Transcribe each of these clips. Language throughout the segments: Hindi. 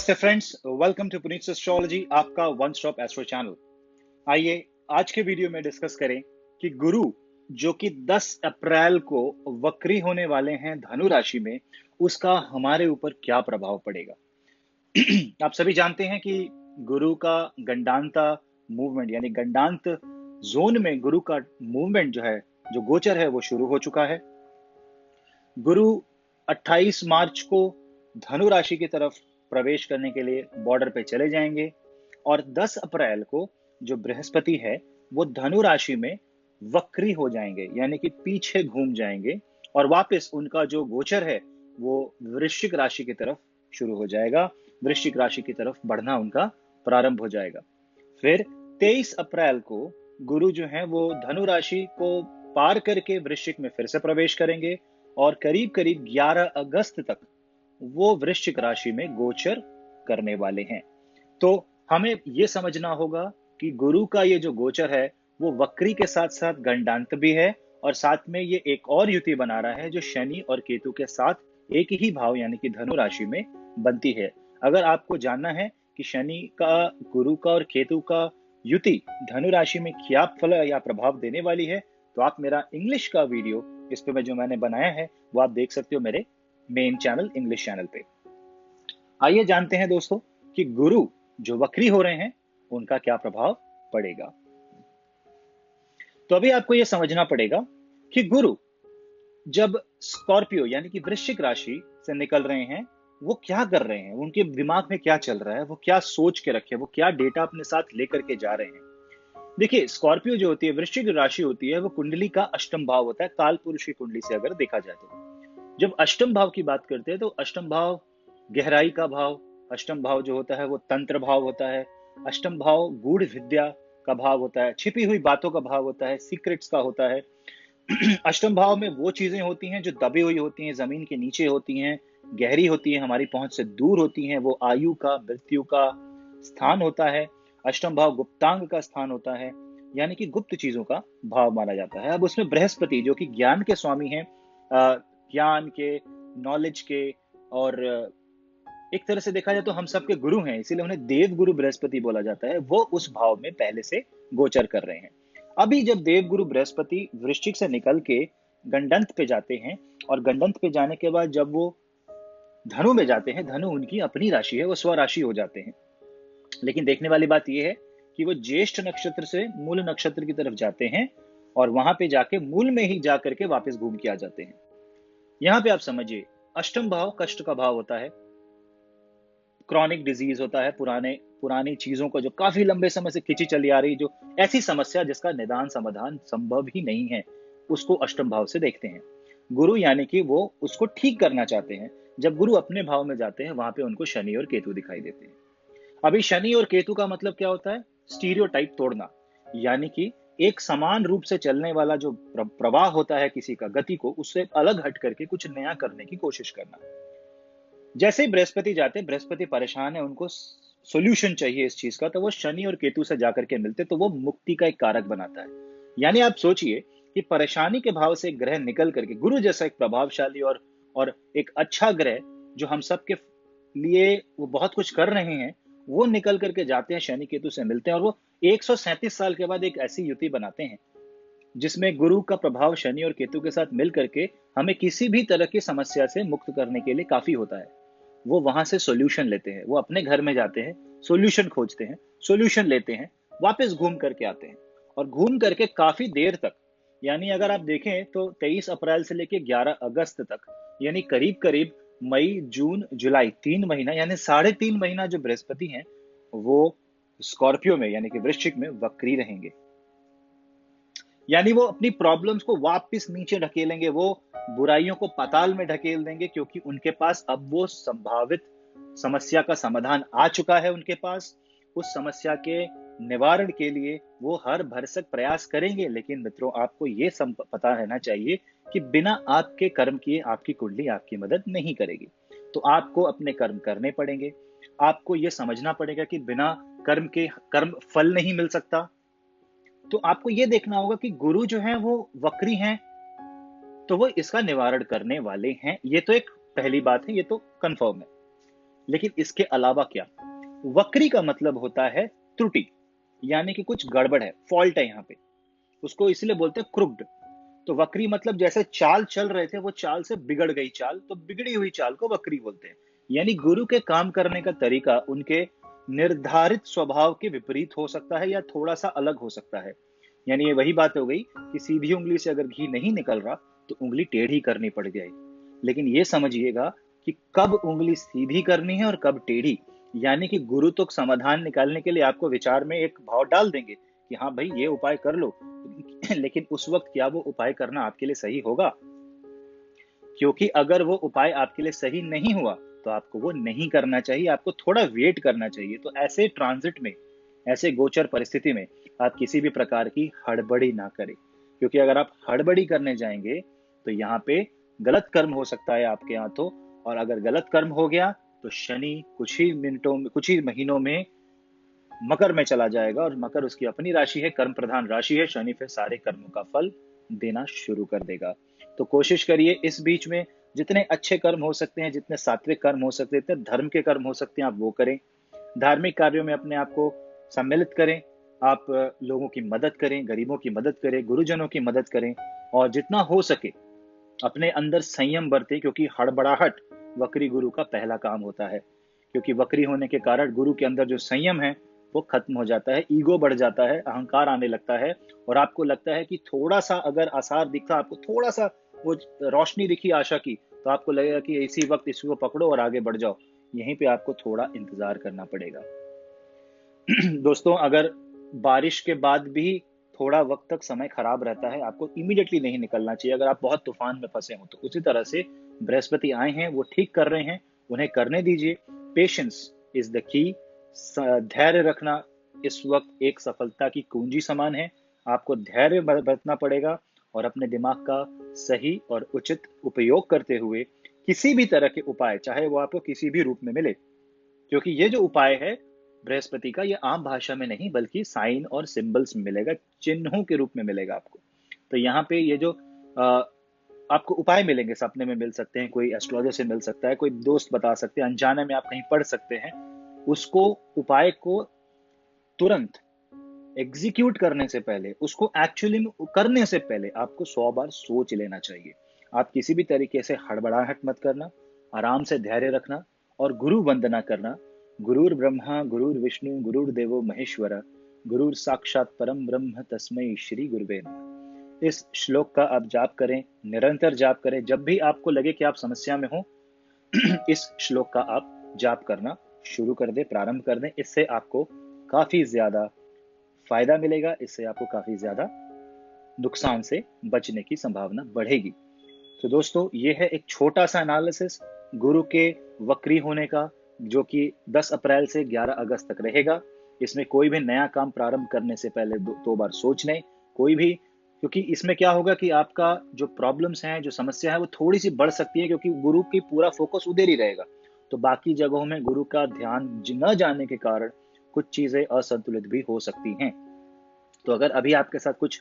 नमस्ते friends, welcome to Puneet astrology, आपका वन स्टॉप एस्ट्रो चैनल। आइए आज के वीडियो में डिस्कस करें कि गुरु जो कि 10 अप्रैल को वक्री होने वाले हैं धनु राशि में, उसका हमारे ऊपर क्या प्रभाव पड़ेगा। आप सभी जानते हैं कि गुरु का गंडांता मूवमेंट यानी गंडांत जोन में गुरु का मूवमेंट जो गोचर है वो शुरू हो चुका है। गुरु 28 मार्च को धनु राशि की तरफ प्रवेश करने के लिए बॉर्डर पे चले जाएंगे और 10 अप्रैल को जो बृहस्पति है वो धनु राशि में वक्री हो जाएंगे, यानी कि पीछे घूम जाएंगे और वापस उनका जो गोचर है वो वृश्चिक राशि की तरफ शुरू हो जाएगा। वृश्चिक राशि की तरफ बढ़ना उनका प्रारंभ हो जाएगा। फिर 23 अप्रैल को गुरु जो है वो धनु राशि को पार करके वृश्चिक में फिर से प्रवेश करेंगे और करीब करीब 11 अगस्त तक वो वृश्चिक राशि में गोचर करने वाले हैं। तो हमें यह समझना होगा कि गुरु का ये जो गोचर है वो वक्री के साथ साथ गंडांत भी है और साथ में ये एक और युति बना रहा है जो शनि और केतु के साथ एक ही भाव यानी कि धनु राशि में बनती है। अगर आपको जानना है कि शनि का, गुरु का और केतु का युति धनु राशि में क्या फल या प्रभाव देने वाली है, तो आप मेरा इंग्लिश का वीडियो इस पे जो मैंने बनाया है वो आप देख सकते हो मेरे मेन चैनल इंग्लिश चैनल पे। आइए जानते हैं दोस्तों कि गुरु जो वक्री हो रहे हैं उनका क्या प्रभाव पड़ेगा। तो अभी आपको यह समझना पड़ेगा कि गुरु जब स्कॉर्पियो यानी कि वृश्चिक राशि से निकल रहे हैं वो क्या कर रहे हैं, उनके दिमाग में क्या चल रहा है, वो क्या सोच के रखे, वो क्या डेटा अपने साथ लेकर के जा रहे हैं। देखिए, स्कॉर्पियो जो होती है, वृश्चिक राशि होती है, वो कुंडली का अष्टम भाव होता है। काल पुरुष की कुंडली से अगर देखा जाए तो जब अष्टम भाव की बात करते हैं तो अष्टम भाव गहराई का भाव, अष्टम भाव जो होता है वो तंत्र भाव होता है, अष्टम भाव गूढ़ विद्या का भाव होता है, छिपी हुई बातों का भाव होता है, सीक्रेट्स का होता है। अष्टम भाव में वो चीजें होती हैं जो दबी हुई होती हैं, जमीन के नीचे होती हैं, गहरी होती हैं, हमारी पहुंच से दूर होती हैं। वो आयु का, मृत्यु का स्थान होता है। अष्टम भाव गुप्तांग का स्थान होता है, यानी कि गुप्त चीजों का भाव माना जाता है। अब उसमें बृहस्पति जो कि ज्ञान के स्वामी हैं, ज्ञान के, नॉलेज के, और एक तरह से देखा जाए तो हम सबके गुरु हैं, इसीलिए उन्हें देव गुरु बृहस्पति बोला जाता है। वो उस भाव में पहले से गोचर कर रहे हैं। अभी जब देव गुरु बृहस्पति वृश्चिक से निकल के गंडंत पे जाते हैं और गंडंत पे जाने के बाद जब वो धनु में जाते हैं, धनु उनकी अपनी राशि है, वो स्वराशि हो जाते हैं। लेकिन देखने वाली बात यह है कि वो ज्येष्ठ नक्षत्र से मूल नक्षत्र की तरफ जाते हैं और वहां पे जाके मूल में ही जाकर के वापस घूम के आ जाते हैं। यहां पे आप समझिए, अष्टम भाव कष्ट का भाव होता है, क्रॉनिक डिजीज होता है, पुरानी चीजों को जो काफी लंबे समय से खिंची चली आ रही, जो ऐसी समस्या जिसका निदान समाधान संभव ही नहीं है, उसको अष्टम भाव से देखते हैं। गुरु यानी कि वो उसको ठीक करना चाहते हैं। जब गुरु अपने भाव में जाते हैं वहां पे उनको शनि और केतु दिखाई देते हैं। अभी शनि और केतु का मतलब क्या होता है? स्टीरियोटाइप तोड़ना, यानी कि एक समान रूप से चलने वाला जो प्रवाह होता है किसी का, गति को, उससे अलग हट करके कुछ नया करने की कोशिश करना। जैसे ही बृहस्पति जाते हैं, बृहस्पति परेशान है, उनको सॉल्यूशन चाहिए इस चीज का, तो वो शनि और केतु से जाकर के मिलते, तो वो मुक्ति का एक कारक बनाता है। यानी आप सोचिए कि परेशानी के भाव से ग्रह निकल करके, गुरु जैसा एक प्रभावशाली और एक अच्छा ग्रह जो हम सबके लिए वो बहुत कुछ कर रहे हैं, वो निकल करके जाते हैं, शनि केतु से मिलते हैं और वो 137 साल के बाद एक ऐसी युति बनाते हैं जिसमें गुरु का प्रभाव शनि और केतु के साथ मिल करके हमें किसी भी तरह की समस्या से मुक्त करने के लिए काफी होता है। वो वहां से सॉल्यूशन लेते हैं, वो अपने घर में जाते हैं, सॉल्यूशन खोजते हैं, सॉल्यूशन लेते हैं, वापस घूम करके आते हैं और घूम करके काफी देर तक, यानी अगर आप देखें तो 23 अप्रैल से लेकर 11 अगस्त तक, यानी करीब करीब मई, जून, जुलाई, 3 महीना, यानी 3.5 महीना जो बृहस्पति हैं वो स्कॉर्पियो में यानी कि वृश्चिक में वक्री रहेंगे। यानी वो अपनी प्रॉब्लम्स को वापस नीचे ढकेलेंगे, वो बुराइयों को पाताल में ढकेल देंगे, क्योंकि उनके पास अब वो संभावित समस्या का समाधान आ चुका है। उनके पास उस समस्या के निवारण के लिए वो हर भरसक प्रयास करेंगे। लेकिन मित्रों, आपको ये पता रहना चाहिए कि बिना आपके कर्म किए आपकी कुंडली आपकी मदद नहीं करेगी। तो आपको अपने कर्म करने पड़ेंगे। आपको ये समझना पड़ेगा कि बिना कर्म के कर्म फल नहीं मिल सकता। तो आपको ये देखना होगा कि गुरु जो है वो वक्री हैं, तो वो इसका निवारण करने वाले हैं। ये तो एक पहली बात है, ये तो कंफर्म है। लेकिन इसके अलावा क्या? वक्री का मतलब होता है त्रुटि, यानी कि कुछ गड़बड़ है, फॉल्ट है यहाँ पे। उसको इसलिए बोलते हैं क्रुक्ड। तो वक्री मतलब जैसे चाल चल रहे थे, वो चाल से बिगड़ गई चाल, तो बिगड़ी हुई चाल को वक्री बोलते हैं। यानी गुरु के काम करने का तरीका उनके निर्धारित स्वभाव के विपरीत हो सकता है या थोड़ा सा अलग हो सकता है। यानी ये वही बात हो गई कि सीधी उंगली से अगर घी नहीं निकल रहा तो उंगली टेढ़ी करनी पड़ जाए। लेकिन ये समझिएगा कि कब उंगली सीधी करनी है और कब टेढ़ी। यानी कि गुरु तो समाधान निकालने के लिए आपको विचार में एक भाव डाल देंगे कि हाँ भाई ये उपाय कर लो, लेकिन उस वक्त क्या वो उपाय करना आपके लिए सही होगा? क्योंकि अगर वो उपाय आपके लिए सही नहीं हुआ तो आपको वो नहीं करना चाहिए, आपको थोड़ा वेट करना चाहिए। तो ऐसे ट्रांजिट में, ऐसे गोचर परिस्थिति में आप किसी भी प्रकार की हड़बड़ी ना करें, क्योंकि अगर आप हड़बड़ी करने जाएंगे तो यहाँ पे गलत कर्म हो सकता है आपके हाथों। और अगर गलत कर्म हो गया तो शनि कुछ ही मिनटों में, कुछ ही महीनों में मकर में चला जाएगा, और मकर उसकी अपनी राशि है, कर्म प्रधान राशि है। शनि फिर सारे कर्मों का फल देना शुरू कर देगा। तो कोशिश करिए इस बीच में जितने अच्छे कर्म हो सकते हैं, जितने सात्विक कर्म हो सकते हैं, जितने धर्म के कर्म हो सकते हैं, आप वो करें। धार्मिक कार्यों में अपने आप को सम्मिलित करें। आप लोगों की मदद करें, गरीबों की मदद करें, गुरुजनों की मदद करें, और जितना हो सके अपने अंदर संयम बरतें, क्योंकि हड़बड़ाहट वक्री गुरु का पहला काम होता है। क्योंकि वक्री होने के कारण गुरु के अंदर जो संयम है वो खत्म हो जाता है, ईगो बढ़ जाता है, अहंकार आने लगता है, और आपको लगता है कि थोड़ा सा अगर आसार दिखा, आपको थोड़ा सा वो रोशनी दिखी आशा की, तो आपको लगेगा कि इसी वक्त इसको पकड़ो और आगे बढ़ जाओ। यहीं पे आपको थोड़ा इंतजार करना पड़ेगा। दोस्तों, अगर बारिश के बाद भी थोड़ा वक्त तक समय खराब रहता है, आपको इमीडिएटली नहीं निकलना चाहिए अगर आप बहुत तूफान में फंसे हो तो। उसी तरह से बृहस्पति आए हैं, वो ठीक कर रहे हैं, उन्हें करने दीजिए। Patience is the key. धैर्य रखना इस वक्त एक सफलता की कुंजी समान है। आपको धैर्य बरतना पड़ेगा और अपने दिमाग का सही और उचित उपयोग करते हुए किसी भी तरह के उपाय, चाहे वो आपको किसी भी रूप में मिले, क्योंकि ये जो उपाय है बृहस्पति का, ये आम भाषा में नहीं बल्कि साइन और सिंबल्स में मिलेगा, चिन्हों के रूप में मिलेगा आपको। तो यहाँ पे ये जो आपको उपाय मिलेंगे, सपने में मिल सकते हैं, कोई एस्ट्रोलॉजर से मिल सकता है, कोई दोस्त बता सकते हैं, अनजाने में आप कहीं पढ़ सकते हैं। उसको, उपाय को तुरंत एग्जीक्यूट करने से पहले, उसको एक्चुअली में करने से पहले आपको 100 बार सोच लेना चाहिए। आप किसी भी तरीके से हड़बड़ाहट मत करना, आराम से धैर्य रखना और गुरु वंदना करना। गुरुर ब्रह्मा गुरुर विष्णु गुरुर्देवो महेश्वरा, गुरुर साक्षात परम ब्रह्म तस्मै श्री गुरुवे नमः। इस श्लोक का आप जाप करें, निरंतर जाप करें। जब भी आपको लगे कि आप समस्या में हो, इस श्लोक का आप जाप करना शुरू कर दें, प्रारंभ कर दें। इससे आपको काफी ज्यादा फायदा मिलेगा, इससे आपको काफी ज्यादा नुकसान से बचने की संभावना बढ़ेगी। तो दोस्तों, ये है एक छोटा सा एनालिसिस गुरु के वक्री होने का, जो कि 10 अप्रैल से 11 अगस्त तक रहेगा। इसमें कोई भी नया काम प्रारंभ करने से पहले दो बार सोच लें। कोई भी, क्योंकि इसमें क्या होगा कि आपका जो प्रॉब्लम्स हैं, जो समस्या है, वो थोड़ी सी बढ़ सकती है, क्योंकि गुरु की पूरा फोकस उधर ही रहेगा। तो बाकी जगहों में गुरु का ध्यान न जाने के कारण कुछ चीजें असंतुलित भी हो सकती हैं। तो अगर अभी आपके साथ कुछ,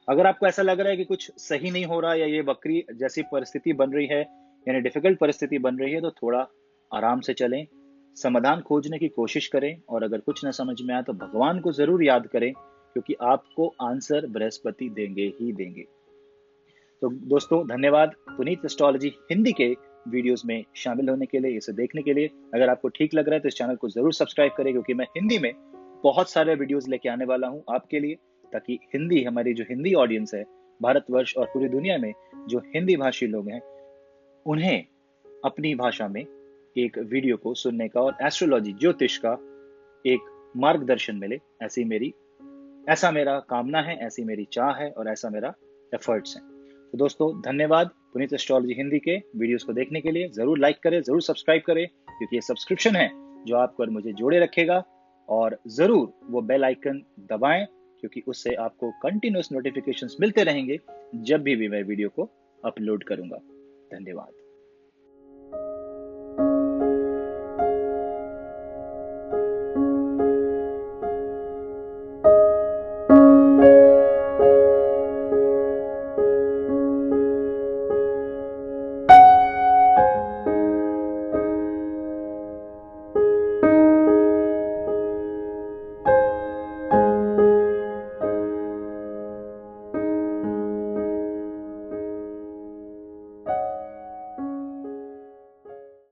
अगर आपको ऐसा लग रहा है कि कुछ सही नहीं हो रहा, या ये वक्री जैसी परिस्थिति बन रही है, यानी डिफिकल्ट परिस्थिति बन रही है, तो थोड़ा आराम से चलें, समाधान खोजने की कोशिश करें, और अगर कुछ न समझ में आए तो भगवान को जरूर याद करें, क्योंकि आपको आंसर बृहस्पति देंगे ही देंगे। तो दोस्तों, धन्यवाद पुनीत एस्ट्रोलॉजी हिंदी के वीडियोस में शामिल होने के लिए, इसे देखने के लिए। अगर आपको ठीक लग रहा है तो इस चैनल को जरूर सब्सक्राइब करें, क्योंकि मैं हिंदी में बहुत सारे वीडियोस लेके आने वाला हूं आपके लिए, ताकि हिंदी, हमारी जो हिंदी ऑडियंस है भारतवर्ष और पूरी दुनिया में जो हिंदी भाषी लोग हैं, उन्हें अपनी भाषा में एक वीडियो को सुनने का और एस्ट्रोलॉजी, ज्योतिष का एक मार्गदर्शन मिले। ऐसा मेरा कामना है, ऐसी मेरी चाह है, और ऐसा मेरा एफर्ट्स हैं। तो दोस्तों, धन्यवाद पुनीत एस्ट्रोलॉजी हिंदी के वीडियोस को देखने के लिए। जरूर लाइक करें, जरूर सब्सक्राइब करें, क्योंकि ये सब्सक्रिप्शन है जो आपको और मुझे जोड़े रखेगा। और जरूर वो बेल आइकन दबाएं, क्योंकि उससे आपको कंटिन्यूअस नोटिफिकेशंस मिलते रहेंगे जब भी मैं वीडियो को अपलोड करूंगा। धन्यवाद।